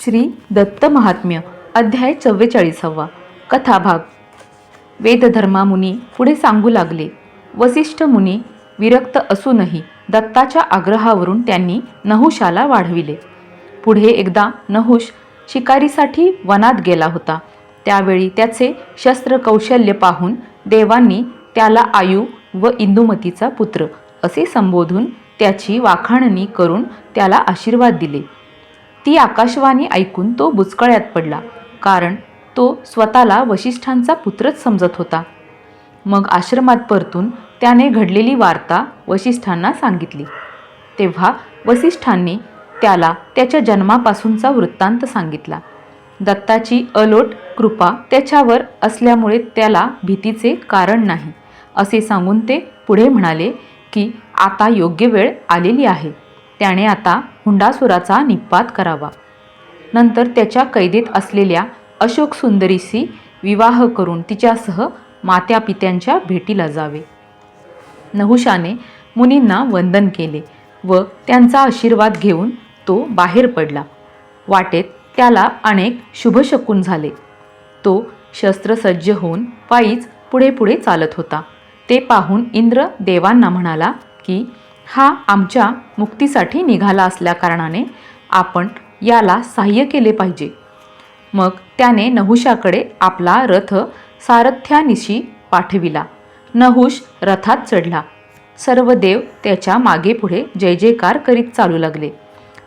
श्री दत्त महात्म्य अध्याय 44. कथाभाग. वेदधर्मा मुनी पुढे सांगू लागले. वसिष्ठ मुनी विरक्त असूनही दत्ताच्या आग्रहावरून त्यांनी नहुषाला वाढविले. पुढे एकदा नहुष शिकारीसाठी वनात गेला होता. त्यावेळी त्याचे शस्त्रकौशल्य पाहून देवांनी त्याला आयु व इंदुमतीचा पुत्र असे संबोधून त्याची वाखाणणी करून त्याला आशीर्वाद दिले. ती आकाशवाणी ऐकून तो बुचकळ्यात पडला, कारण तो स्वतःला वसिष्ठांचा पुत्रच समजत होता. मग आश्रमात परतून त्याने घडलेली वार्ता वसिष्ठांना सांगितली. तेव्हा वसिष्ठांनी त्याला त्याच्या जन्मापासूनचा वृत्तांत सांगितला. दत्ताची अलोट कृपा त्याच्यावर असल्यामुळे त्याला भीतीचे कारण नाही असे सांगून ते पुढे म्हणाले की आता योग्य वेळ आलेली आहे. त्याने आता हुंडासुराचा निपात करावा. नंतर त्याच्या कैदेत असलेल्या अशोक सुंदरीशी विवाह करून तिच्यासह मात्यापित्यांच्या भेटीला जावे. नहुषाने मुनींना वंदन केले व त्यांचा आशीर्वाद घेऊन तो बाहेर पडला. वाटेत त्याला अनेक शुभशकून झाले. तो शस्त्रसज्ज होऊन पायीच पुढे पुढे चालत होता. ते पाहून इंद्र देवांना म्हणाला की हा आमच्या मुक्तीसाठी निघाला असल्याकारणाने आपण याला सहाय्य केले पाहिजे. मग त्याने नहुषाकडे आपला रथ सारथ्यानिशी पाठविला. नहुष रथात चढला. सर्व देव त्याच्या मागे पुढे जय जयकार करीत चालू लागले.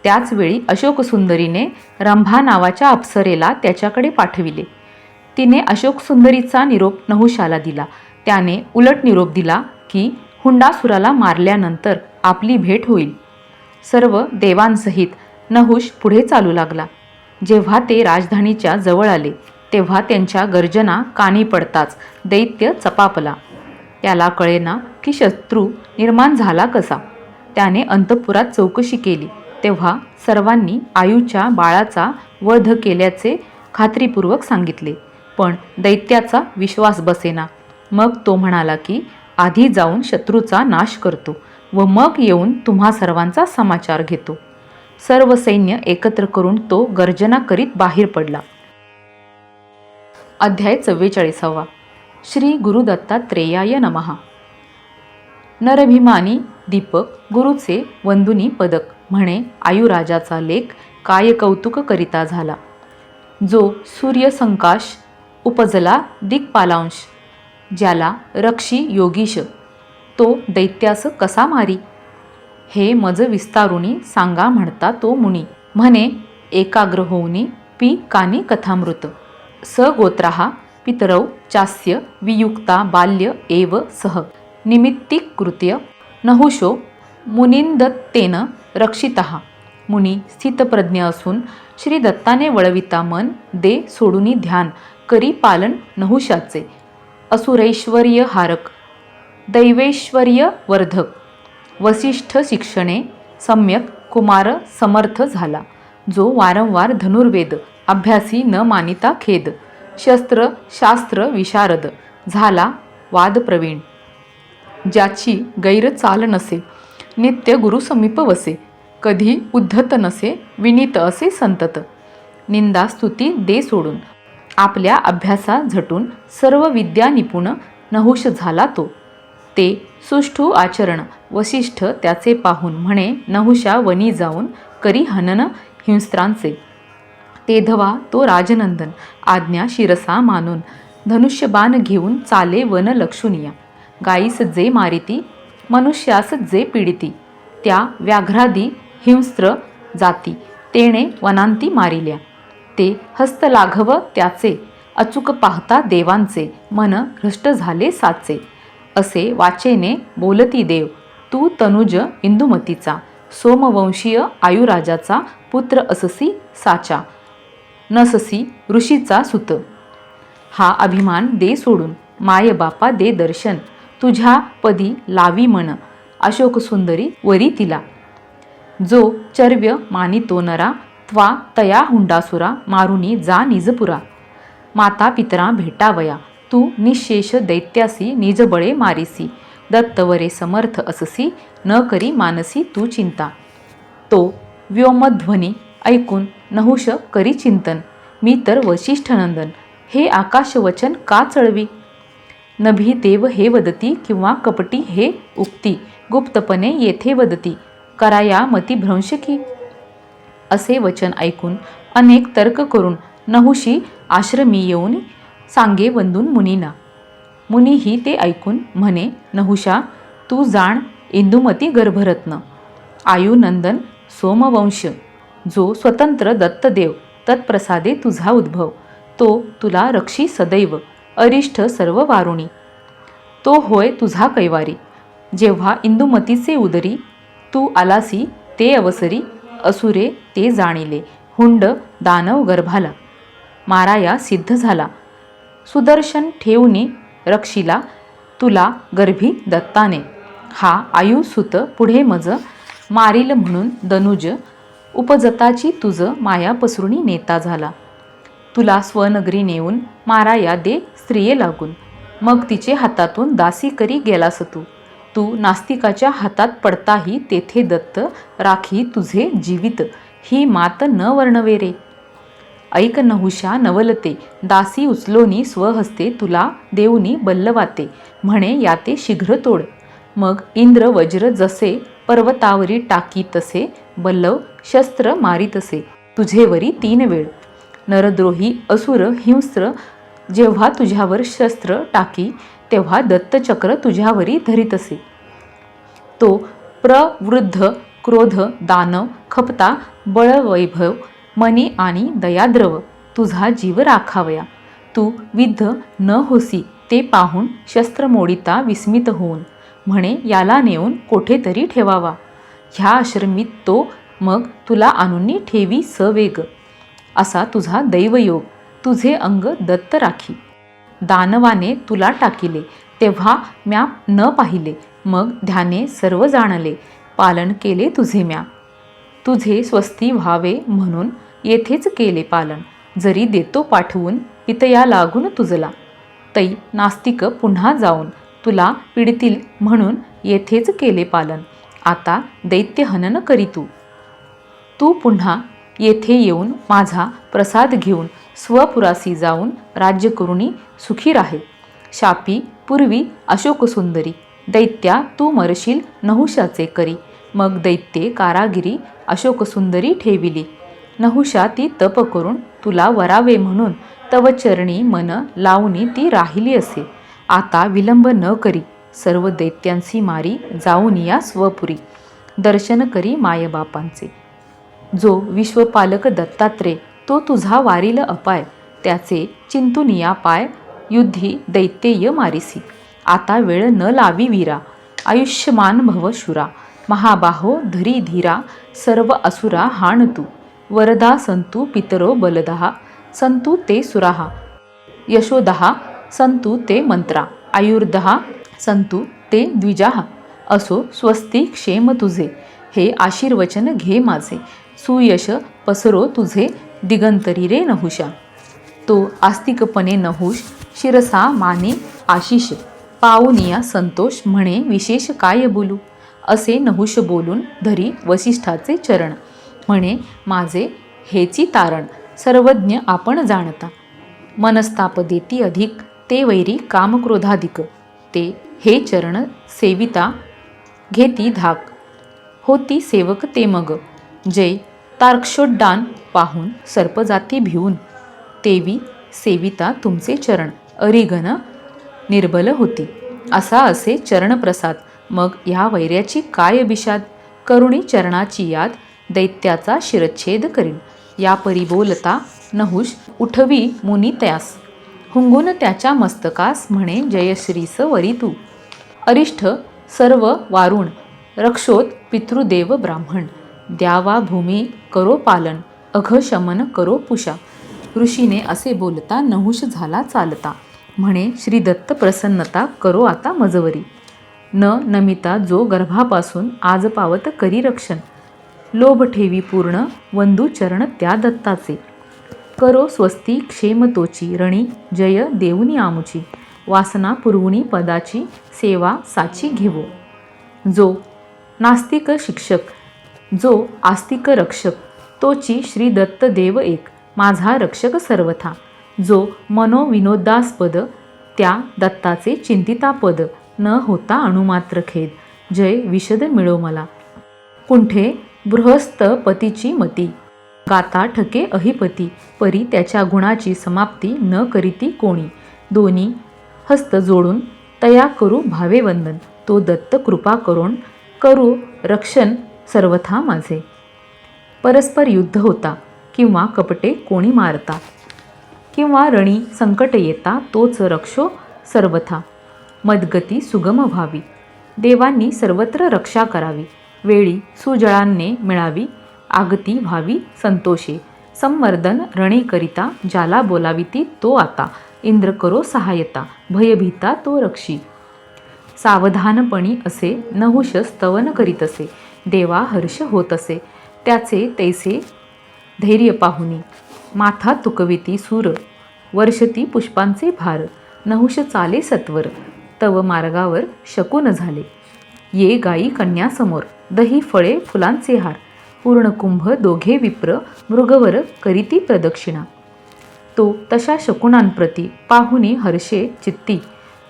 त्याचवेळी अशोकसुंदरीने रंभा नावाच्या अप्सरेला त्याच्याकडे पाठविले. तिने अशोकसुंदरीचा निरोप नहुषाला दिला. त्याने उलट निरोप दिला की हुंडासुराला मारल्यानंतर आपली भेट होईल. सर्व देवांसहित नहुष पुढे चालू लागला. जेव्हा ते राजधानीच्या जवळ आले तेव्हा त्यांच्या गर्जना कानी पडताच दैत्य चपापला. त्याला कळेना की शत्रू निर्माण झाला कसा. त्याने अंतःपुरात चौकशी केली तेव्हा सर्वांनी आयूच्या बाळाचा वध केल्याचे खात्रीपूर्वक सांगितले. पण दैत्याचा विश्वास बसेना. मग तो म्हणाला की आधी जाऊन शत्रूचा नाश करतो व मग येऊन तुम्हा सर्वांचा समाचार घेतो. सर्व सैन्य एकत्र करून तो गर्जना करीत बाहेर पडला. अध्याय 44. श्री गुरुदत्तात्रेयाय नमः. नरभिमानी दीपक गुरुचे वंदुनी पदक म्हणे आयुराजाचा लेख काय कौतुक करिता झाला. जो सूर्यसंकाश उपजला दिक्पालांश, ज्याला रक्षी योगीश तो दैत्यास कसा मारी. हे मज विस्तारुनी सांगा म्हणता तो मुनी. म्हणे एकाग्र होऊनी पी कानी कथामृत. स गोत्राहा पितरौ चास्य वियुक्ता बाल्य एव सह. निमित्तिक कृत्य नहुषो मुनिंदत्तेन रक्षितः. मुनी स्थितप्रज्ञ असून श्री दत्ताने वळविता मन दे सोडूनी ध्यान करी पालन नहुषाचे. असुरैश्वर्य हारक दैवैश्वर्य वर्धक. वसिष्ठ शिक्षणे सम्यक कुमार समर्थ झाला. जो वारंवार धनुर्वेद अभ्यासी न मानिता खेद. शस्त्र शास्त्र विशारद झाला वाद प्रवीण. ज्याची गैर चाल नसे नित्य गुरुसमीप वसे. कधी उद्धत नसे विनीत असे संतत. निंदा स्तुती दे सोडून आपल्या अभ्यासा झटून सर्व विद्या निपुण नहुष झाला तो. ते सुष्ठू आचरण वसिष्ठ त्याचे पाहून म्हणे नहुषा वनी जाऊन करी हनन हिंस्त्रांचे. तेधवा तो राजनंदन आज्ञा शिरसा मानून धनुष्यबाण घेऊन चाले वन लक्षुनिया. गायीस जे मारिती मनुष्यास जे पीडिती. त्या व्याघ्रादी हिंस्त्र जाती तेणे वनांती मारिल्या. ते हस्तलाघव त्याचे अचूक पाहता देवांचे मन भ्रष्ट झाले साचे. असे वाचेने बोलती देव तू तनुज इंदुमतीचा. सोमवंशीय आयुराजाचा पुत्र अससी साचा. नससी ऋषीचा सुत. हा अभिमान दे सोडून मायबापा दे दर्शन. तुझ्या पदी लावी मन अशोकसुंदरी वरी तिला. जो चर्व्य मानितो नरा त्वा तया हुंडासुरा मारुनी जा निजपुरा. माता पितरा भेटावया तू निशेष दैत्यासी निजबळे मारिसी. दत्तवरे समर्थ अससी न करी मानसी तू चिंता. तो व्योमध्वनी ऐकून नहुष करी चिंतन, मी तर वसिष्ठनंदन, हे आकाशवचन का चळवी? नभी देव हे वदती, किंवा कपटी हे उक्ती, गुप्तपणे येथे वदती, कराया मती भ्रंश की. असे वचन ऐकून अनेक तर्क करून नहुषी आश्रमी येऊन सांगे वंदून मुनींना. मुनीही ते ऐकून म्हणे, नहुषा, तू जाण इंदुमती गर्भरत्न, आयुनंदन सोमवंश, जो स्वतंत्र दत्तदेव, तत्प्रसादे तुझा उद्भव, तो तुला रक्षी सदैव, अरिष्ठ सर्व वारुणी. तो होय तुझा कैवारी, जेव्हा इंदुमतीचे उदरी, तू आलासी ते अवसरी, असुरे ते जाणिले, हुंड दानव गर्भाला, माराया सिद्ध झाला, सुदर्शन ठेवणी रक्षिला, तुला गर्भी दत्ताने, हा आयुसुत पुढे मज, मारील म्हणून दनुज, उपजताची तुझ माया पसरुणी नेता झाला. तुला स्वनगरी नेऊन माराया दे स्त्रिये लागून, मग तिचे हातातून दासी करी गेलास तू. तू नास्तिकाच्या हातात पडताही तेथे दत्त राखी तुझे जीवित, ही मात न वर्णवे रे. ऐक नहुषा नवलते, दासी उचलोनी स्वहस्ते, तुला देऊनी बल्लवाते, म्हणे याते शीघ्र तोड. मग इंद्र वज्र जसे पर्वतावरी टाकी तसे, बल्लव शस्त्र मारितसे तुझेवरी 3 वेळ. नरद्रोही असुर हिंस्त्र जेव्हा तुझ्यावर शस्त्र टाकी, तेव्हा दत्तचक्र तुझ्यावरी धरितसे. तो प्रवृद्ध क्रोध दानव खपता बळवैभव, मनी आणि दयाद्रव, तुझा जीव राखावया. तू विद्ध न होसी ते पाहून शस्त्र मोडिता विस्मित होऊन, म्हणे याला नेऊन कोठेतरी ठेवावा. ह्या आश्रमीत तो मग तुला आणून ठेवी सवेग, असा तुझा दैवयोग, तुझे अंग दत्त राखी. दानवाने तुला टाकिले, तेव्हा म्या न पाहिले, मग ध्याने सर्व जाणले, पालन केले तुझे म्या. तुझे स्वस्ती व्हावे म्हणून येथेच केले पालन, जरी देतो पाठवून पितया लागून तुझला. तै नास्तिक पुन्हा जाऊन तुला पिडतील म्हणून येथेच केले पालन, आता दैत्य हनन करी तू. तू पुन्हा येथे येऊन माझा प्रसाद घेऊन स्वपुरासी जाऊन राज्य करुणी सुखी राहे. शापी पूर्वी अशोकसुंदरी, दैत्या तू मरशील नहुषाचे करी. मग दैत्ये कारागिरी अशोकसुंदरी ठेविली. नहुषा ती तप करून तुला वरावे म्हणून तव चरणी मन लावणी ती राहिली असे. आता विलंब न करी सर्व दैत्यांसी मारी, जाऊन या स्वपुरी दर्शन करी मायबापांचे. जो विश्वपालक दत्तात्रे, तो तुझा वारील अपाय, त्याचे चिंतून या पाय, युद्धी दैत्येय मारिसी. आता वेळ न लावी वीरा, आयुष्यमान भव शुरा, महाबाहो धरी धीरा, सर्व असुरा हाण तू. वरदा संतु पितरो बलदहा, संतु ते सुराहा, यशोदहा संतु ते मंत्रा, आयुर्दहा संतु ते द्विजाहा. असो स्वस्ती क्षेम तुझे, हे आशीर्वचन घे माझे, सुयश पसरो तुझे दिगंतरी रे नहुषा. तो आस्तिकपणे नहुष शिरसा माने आशिष, पावनिया संतोष म्हणे विशेष काय बोलू. असे नहुष बोलून धरी वसिष्ठाचे चरण, म्हणे माझे हेची तारण, सर्वज्ञ आपण जाणता. मनस्ताप देती अधिक, ते वैरी कामक्रोधाधिक, ते हे चरण सेविता घेती धाक, होती सेवक ते मग. जय तार्क्षोड्डान पाहून सर्पजाती भिवून, तेवी सेविता तुमचे चरण, अरिगण निर्बल होती. असा असे चरणप्रसाद, मग ह्या वैर्याची काय बिषाद, करुणी चरणाची याद, दैत्याचा शिरच्छेद करीन. या परी बोलता नहुष उठवी मुनी त्यास, हुंगून त्याच्या मस्तकास म्हणे जयश्रीस वरी तू. अरिष्ठ सर्व वारुण, रक्षोत पितृदेव ब्राह्मण, द्यावा भूमी करो पालन, अघ शमन करो पुषा. ऋषीने असे बोलता नहुष झाला चालता, म्हणे श्री दत्त प्रसन्नता करो आता मजवरी. न नमिता जो गर्भापासून आज पावत करी रक्षण, लोभ ठेवी पूर्ण वंदू चरण त्या दत्ताचे. करो स्वस्ती क्षेम तोची रणी, जय देऊनी आमुची, वासना पुरवणी पदाची, सेवा साची घेवो. जो नास्तिक शिक्षक, जो आस्तिक रक्षक, तोची श्री दत्त देव एक, माझा रक्षक सर्वथा. जो मनोविनोदास्पद, त्या दत्ताचे चिंतितापद. न होता अणुमात्र खेद, जय विशद मिळो मला. कुंठे बृहस्पतीची मती, गाता ठके अहिपती. परी त्याच्या गुणाची समाप्ती, न करीती कोणी. दोन्ही हस्त जोडून तया करू भावे वंदन. तो दत्त कृपा करून, करू रक्षण सर्वथा माझे. परस्पर युद्ध होता, किंवा कपटे कोणी मारता, किंवा रणी संकट येता, तोच रक्षो सर्वथा. मदगती सुगम व्हावी, देवांनी सर्वत्र रक्षा करावी. वेळी सुजळांने मिळावी, आगती व्हावी संतोषे. संवर्धन रणीकरिता, ज्याला बोलाविती तो आता. इंद्र करो सहायता, भयभीता तो रक्षी. सावधानपणी असे नहुष स्तवन करीत असे. देवा हर्ष होत असे, त्याचे तैसे धैर्य पाहुनी. माथा तुकविती सूर, वर्षती पुष्पांचे भार. नहुष चाले सत्वर, तव मार्गावर शकुन झाले. ये गायी कन्यासमोर, दही फळे फुलांचे हार. पूर्णकुंभ दोघे विप्र, मृगवर करीती प्रदक्षिणा. तो तशा शकुनांप्रती, पाहुनी हर्षे चित्ती.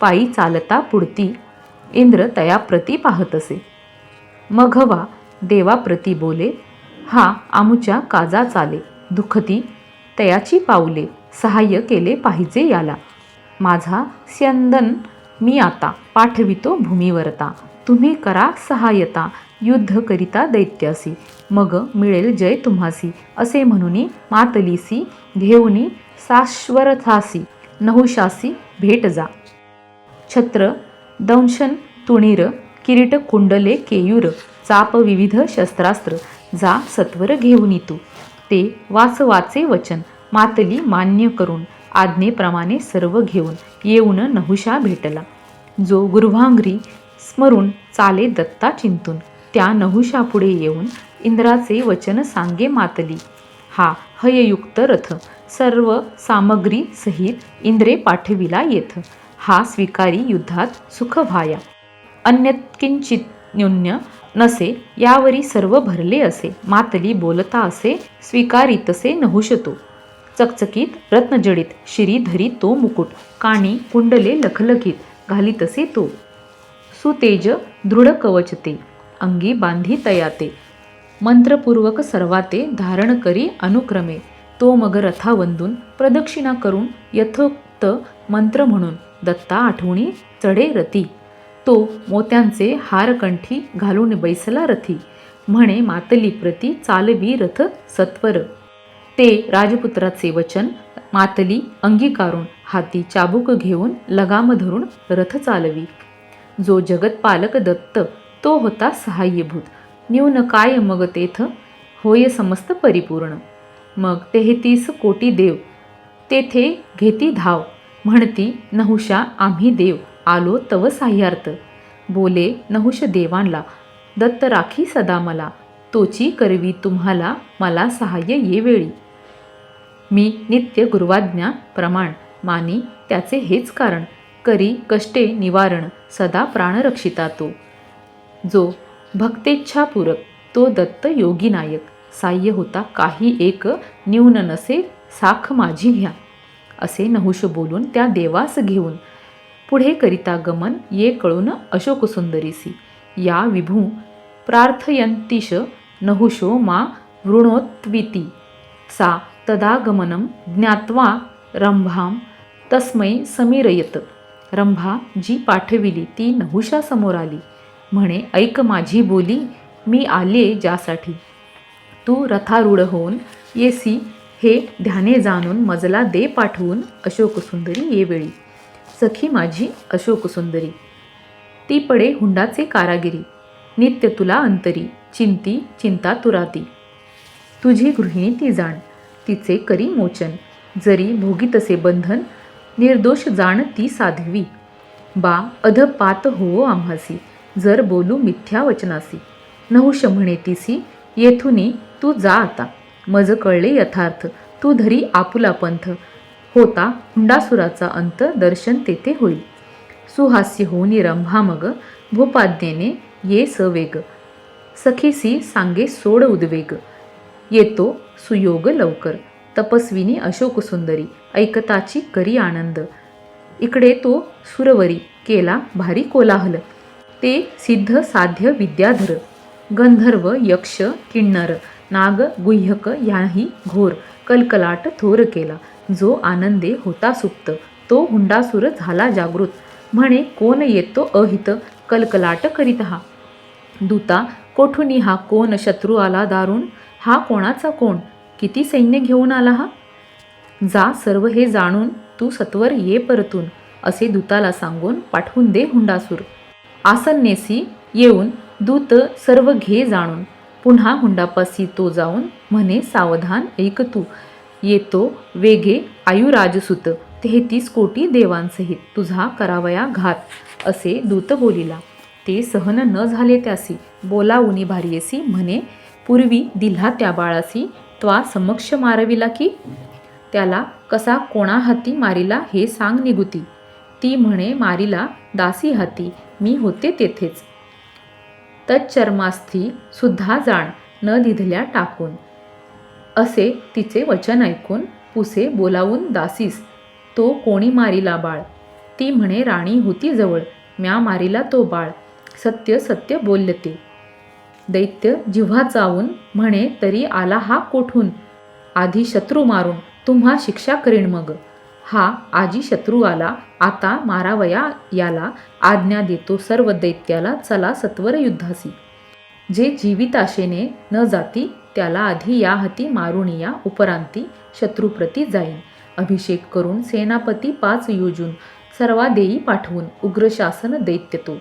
पायी चालता पुढती, इंद्र तयाप्रती पाहत असे. मघवा देवाप्रती बोले, हा आमुच्या काजा चाले. दुखती तयाची पाऊले, सहाय्य केले पाहिजे याला. माझा स्यंदन मी आता, पाठवितो भूमीवरता. तुम्ही करा सहायता, युद्ध करिता दैत्यासी. मग मिळेल जय तुम्हासी, असे म्हणूनी मातलीसी. घेऊनी साश्वरथासी, नहुशासी भेट जा. छत्र दंशन तुणीर, किरीट कुंडले केयूर. चाप विविध शस्त्रास्त्र, जा सत्वर घेऊनी तू. ते वासवाचे वचन, मातली मान्य करून. आज्ञेप्रमाणे सर्व घेऊन, येऊन नहुषा भेटला. जो गुरुवांघ्री स्मरून, चाले दत्ता चिंतून. त्या नहुषापुढे येऊन, इंद्राचे वचन सांगे मातली. हा हययुक्त रथ, सर्व सामग्री सहित इंद्रे पाठविला येथ. हा स्वीकारी युद्धात सुख व्हाया, अन्यत्किंचित न्यून्य नसे. यावरी सर्व भरले असे. मातली बोलता असे, स्वीकारितसे नहुषतो. चकचकीत रत्नजडित, शिरी धरी तो मुकुट. कानी कुंडले लखलखीत, घालीतसे तो. सुतेज दृढ कवचते, अंगी बांधी तयाते. मंत्रपूर्वक सर्वाते, धारण करी अनुक्रमे. तो मग रथावंदून, प्रदक्षिणा करून यथोक्त मंत्र म्हणून. दत्ता आठवणी चढे रती, तो मोत्यांचे हारकंठी घालून बैसला रथी. म्हणे मातली प्रती, चालवी रथ सत्वर. ते राजपुत्राचे वचन मातली अंगीकारून, हाती चाबूक घेऊन लगाम धरून रथ चालवी. जो जगतपालक दत्त, तो होता सहाय्यभूत. न्यून काय मग तेथ, होय समस्त परिपूर्ण. मग 33 कोटी देव तेथे घेती धाव. म्हणती नहुषा आम्ही देव, आलो तव साह्यार्थ. बोले नहुष देवांना, दत्त राखी सदा मला. तोची करवी तुम्हाला, मला सहाय्य ये वेळी. मी नित्य गुरुवाज्ञा प्रमाण, मानी त्याचे हेच कारण. करी कष्टे निवारण, सदा प्राण रक्षिता तो. जो भक्तेच्छापूरक, तो दत्त योगी नायक. साह्य होता काही एक, न्यून नसे साख माझी घ्या. असे नहुष बोलून त्या देवास घेऊन, पुढे करिता गमन ये कळून अशोकसुंदरीसी. या विभू प्रार्थयंतीश, नहुषो मा वृणोत्विती. सा तदागमनं ज्ञात्वा रंभां तस्मै समीरयत. रंभा जी पाठविली, ती नहुषा समोर आली. म्हणे ऐक माझी बोली, मी आले ज्यासाठी. तू रथारूढ होऊन येसी, हे ध्याने जाणून. मजला दे पाठवून, अशोकसुंदरी ये वेळी. सखी माझी अशोकसुंदरी, ती पडे हुंडाचे कारागिरी. नित्य तुला अंतरी, चिंती चिंता तुराती. तुझी गृहिणी ती जाण, तिचे करी मोचन. जरी भोगीतसे बंधन, निर्दोष जाण ती साध्वी. बा अधपात होवो आम्हासी, जर बोलू मिथ्या वचनासी. नहुष म्हणे तिसी, येथुनी तू जा आता. मज कळले यथार्थ, तू धरी आपुला पंथ. होता हुंडासुराचा अंत, दर्शन तेथे होईल. सुहास्य होऊनी रंभा मग, भूपाज्ञेने ये सवेग. सखीसी सांगे सोड उद्वेग. येतो सुयोग लवकर. तपस्विनी अशोक सुंदरी ऐकताची करी आनंद. इकडे तो सुरवरी केला भारी कोलाहल. ते सिद्ध साध्य विद्याधर. गंधर्व यक्ष किन्नर नाग गुह्यक याही घोर कलकलाट थोर केला. जो आनंदे होता सुप्त तो हुंडासूर झाला जागृत. म्हणे कोण येतो अहित कलकलाट करीत हा. दूता कोठुनी हा कोण शत्रू आला दारुण. हा कोणाचा कोण किती सैन्य घेऊन आला हा. जा सर्व हे जाणून तू सत्वर ये परतून. असे दूताला सांगून पाठवून दे हुंडासूर. आसन्नेसी येऊन दूत सर्व घे जाणून. पुन्हा हुंडापासी तो जाऊन म्हणे सावधान ऐक तू. येतो वेगे आयुराजसुत 33 कोटी देवांसहित तुझा करावया घात. असे दूत बोलिला. ते सहन न झाले त्यासी बोलावुनी भार्येसी. म्हणे पूर्वी दिल्हा त्या बाळासी त्वा समक्ष मारविला की. त्याला कसा कोणा हाती मारिला हे सांग निगुती. ती म्हणे मारिला दासी हाती मी होते तेथेच. तच्चर्मास्थी सुद्धा जाण न दिधल्या टाकून. असे तिचे वचन ऐकून पुसे बोलावून दासीस. तो कोणी मारिला बाळ. ती म्हणे राणी होती जवळ म्या मारिला तो बाळ. सत्य सत्य बोलले ते. दैत्य जिव्हा चावून म्हणे तरी आला हा कोठून. आधी शत्रू मारून तुम्हा शिक्षा करीन मग. हा आजी शत्रू आला आता मारावया याला. आज्ञा देतो सर्व दैत्याला चला सत्वर युद्धासी. जे जीवित आशेने न जाती त्याला आधी या हाती मारून या. उपरांती शत्रुप्रती जाईन. अभिषेक करून सेनापती 5 योजून सर्वा देई पाठवून उग्रशासन दैत्य तो.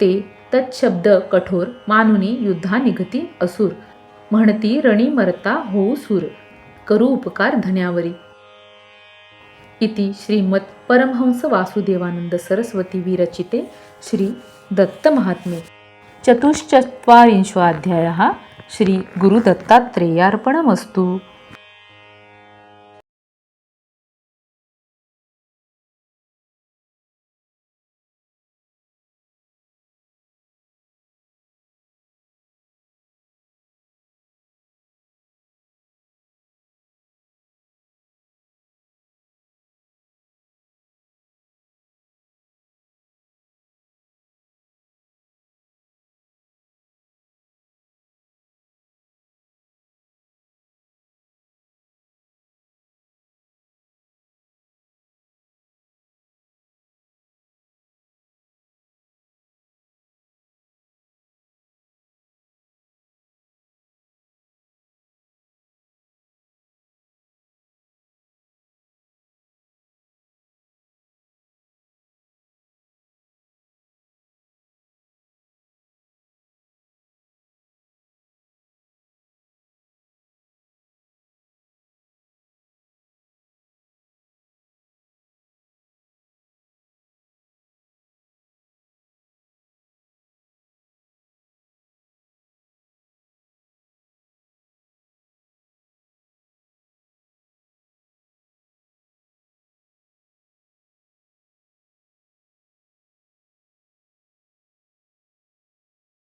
ते तत्शब्द कठोर मानुनी युद्धा निघती असुर. म्हणती रणी मरता होऊ सूर करू उपकार धन्यावरी. इति श्रीमत् परमहंस वासुदेवानंद सरस्वती विरचिते श्री दत्त महात्म्ये चतुश्चत्वारिंशोऽध्यायः. श्री गुरुदत्तात्रेयार्पणमस्तु.